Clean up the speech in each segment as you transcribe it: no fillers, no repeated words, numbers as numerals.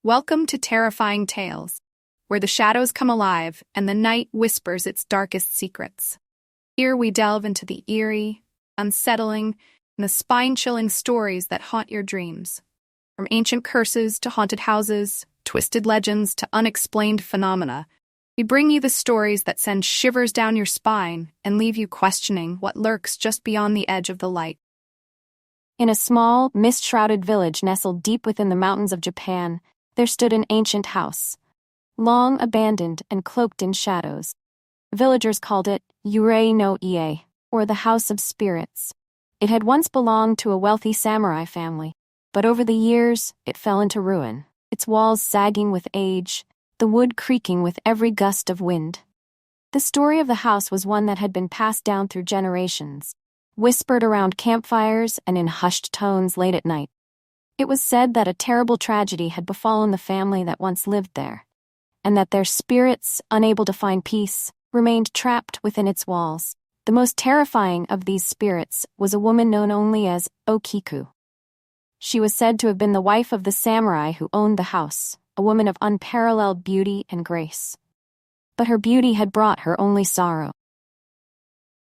Welcome to Terrifying Tales, where the shadows come alive and the night whispers its darkest secrets. Here we delve into the eerie, unsettling, and the spine-chilling stories that haunt your dreams. From ancient curses to haunted houses, twisted legends to unexplained phenomena, we bring you the stories that send shivers down your spine and leave you questioning what lurks just beyond the edge of the light. In a small, mist-shrouded village nestled deep within the mountains of Japan, there stood an ancient house, long abandoned and cloaked in shadows. Villagers called it Yurei no Ie, or the House of Spirits. It had once belonged to a wealthy samurai family, but over the years it fell into ruin, its walls sagging with age, the wood creaking with every gust of wind. The story of the house was one that had been passed down through generations, whispered around campfires and in hushed tones late at night. It was said that a terrible tragedy had befallen the family that once lived there, and that their spirits, unable to find peace, remained trapped within its walls. The most terrifying of these spirits was a woman known only as O-Kiku. She was said to have been the wife of the samurai who owned the house, a woman of unparalleled beauty and grace. But her beauty had brought her only sorrow.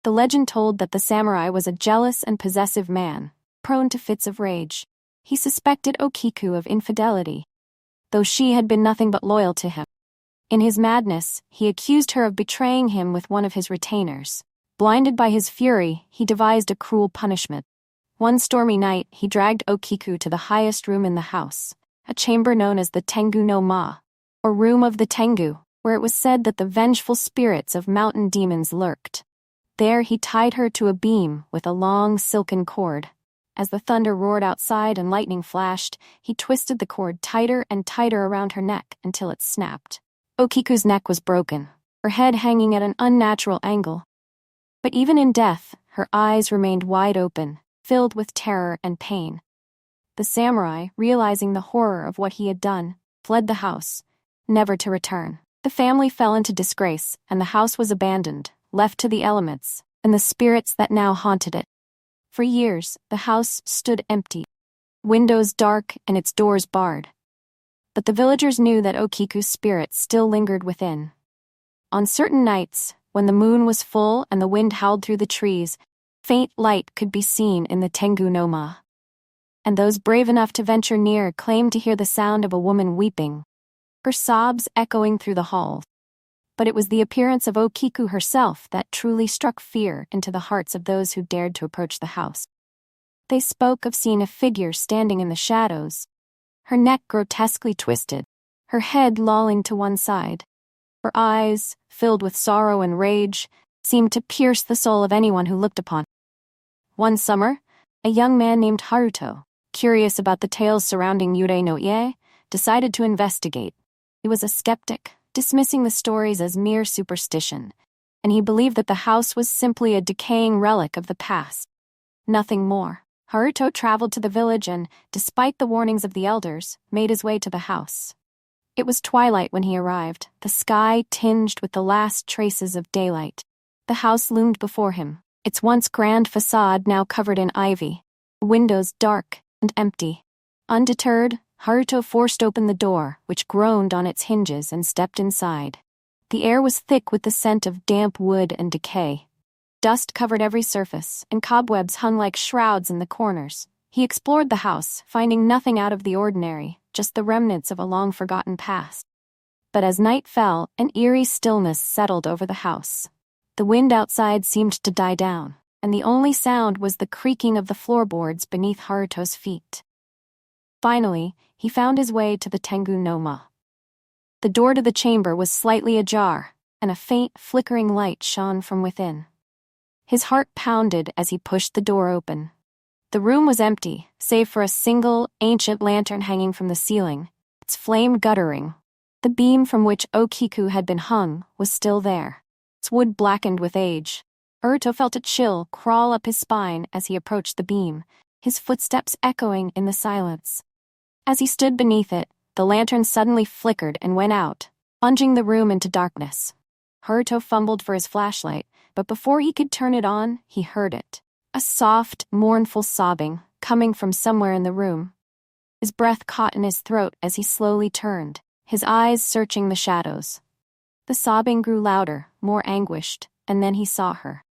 The legend told that the samurai was a jealous and possessive man, prone to fits of rage. He suspected O-Kiku of infidelity, though she had been nothing but loyal to him. In his madness, he accused her of betraying him with one of his retainers. Blinded by his fury, he devised a cruel punishment. One stormy night, he dragged O-Kiku to the highest room in the house, a chamber known as the Tengu no Ma, or Room of the Tengu, where it was said that the vengeful spirits of mountain demons lurked. There he tied her to a beam with a long silken cord. As the thunder roared outside and lightning flashed, he twisted the cord tighter and tighter around her neck until it snapped. O-Kiku's neck was broken, her head hanging at an unnatural angle. But even in death, her eyes remained wide open, filled with terror and pain. The samurai, realizing the horror of what he had done, fled the house, never to return. The family fell into disgrace, and the house was abandoned, left to the elements, and the spirits that now haunted it. For years, the house stood empty, windows dark and its doors barred. But the villagers knew that O-Kiku's spirit still lingered within. On certain nights, when the moon was full and the wind howled through the trees, faint light could be seen in the Tengu no Ma. And those brave enough to venture near claimed to hear the sound of a woman weeping, her sobs echoing through the halls. But it was the appearance of O-Kiku herself that truly struck fear into the hearts of those who dared to approach the house. They spoke of seeing a figure standing in the shadows, her neck grotesquely twisted, her head lolling to one side. Her eyes, filled with sorrow and rage, seemed to pierce the soul of anyone who looked upon. One summer, a young man named Haruto, curious about the tales surrounding Yurei no Ie, decided to investigate. He was a skeptic, dismissing the stories as mere superstition, and he believed that the house was simply a decaying relic of the past. Nothing more. Haruto traveled to the village and, despite the warnings of the elders, made his way to the house. It was twilight when he arrived, the sky tinged with the last traces of daylight. The house loomed before him, its once grand facade now covered in ivy, windows dark and empty. Undeterred, Haruto forced open the door, which groaned on its hinges, and stepped inside. The air was thick with the scent of damp wood and decay. Dust covered every surface, and cobwebs hung like shrouds in the corners. He explored the house, finding nothing out of the ordinary, just the remnants of a long-forgotten past. But as night fell, an eerie stillness settled over the house. The wind outside seemed to die down, and the only sound was the creaking of the floorboards beneath Haruto's feet. Finally, he found his way to the Tengu no Ma. The door to the chamber was slightly ajar, and a faint, flickering light shone from within. His heart pounded as he pushed the door open. The room was empty, save for a single, ancient lantern hanging from the ceiling, its flame guttering. The beam from which O-Kiku had been hung was still there, its wood blackened with age. Haruto felt a chill crawl up his spine as he approached the beam, his footsteps echoing in the silence. As he stood beneath it, the lantern suddenly flickered and went out, plunging the room into darkness. Haruto fumbled for his flashlight, but before he could turn it on, he heard it. A soft, mournful sobbing, coming from somewhere in the room. His breath caught in his throat as he slowly turned, his eyes searching the shadows. The sobbing grew louder, more anguished, and then he saw her.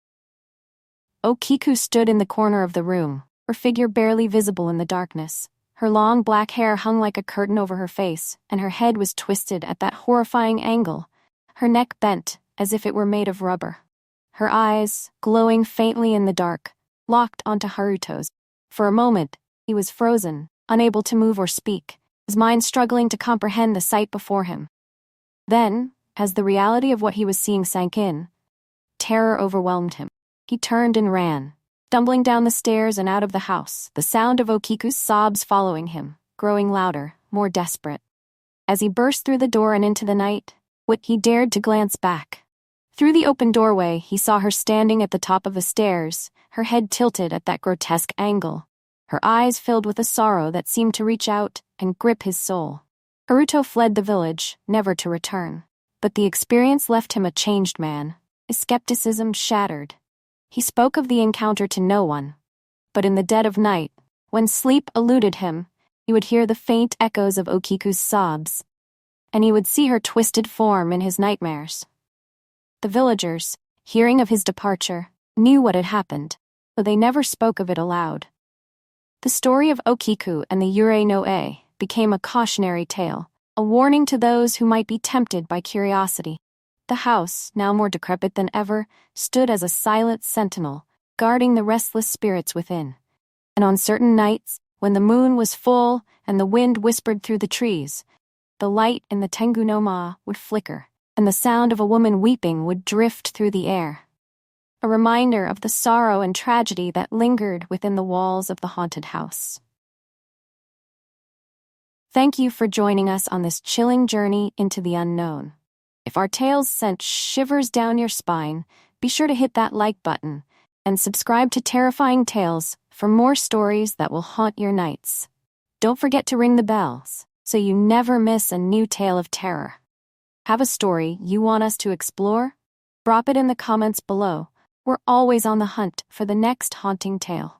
O-Kiku stood in the corner of the room, her figure barely visible in the darkness. Her long black hair hung like a curtain over her face, and her head was twisted at that horrifying angle, her neck bent as if it were made of rubber. Her eyes, glowing faintly in the dark, locked onto Haruto's. For a moment, he was frozen, unable to move or speak, his mind struggling to comprehend the sight before him. Then, as the reality of what he was seeing sank in, terror overwhelmed him. He turned and ran, stumbling down the stairs and out of the house, the sound of O-Kiku's sobs following him, growing louder, more desperate. As he burst through the door and into the night, he dared to glance back. Through the open doorway, he saw her standing at the top of the stairs, her head tilted at that grotesque angle, her eyes filled with a sorrow that seemed to reach out and grip his soul. Haruto fled the village, never to return. But the experience left him a changed man, his skepticism shattered. He spoke of the encounter to no one. But in the dead of night, when sleep eluded him, he would hear the faint echoes of O-Kiku's sobs, and he would see her twisted form in his nightmares. The villagers, hearing of his departure, knew what had happened, but they never spoke of it aloud. The story of O-Kiku and the Yurei no E became a cautionary tale, a warning to those who might be tempted by curiosity. The house, now more decrepit than ever, stood as a silent sentinel, guarding the restless spirits within. And on certain nights, when the moon was full and the wind whispered through the trees, the light in the Tengu no Ma would flicker, and the sound of a woman weeping would drift through the air. A reminder of the sorrow and tragedy that lingered within the walls of the haunted house. Thank you for joining us on this chilling journey into the unknown. If our tales sent shivers down your spine, be sure to hit that like button and subscribe to Terrifying Tales for more stories that will haunt your nights. Don't forget to ring the bells so you never miss a new tale of terror. Have a story you want us to explore? Drop it in the comments below. We're always on the hunt for the next haunting tale.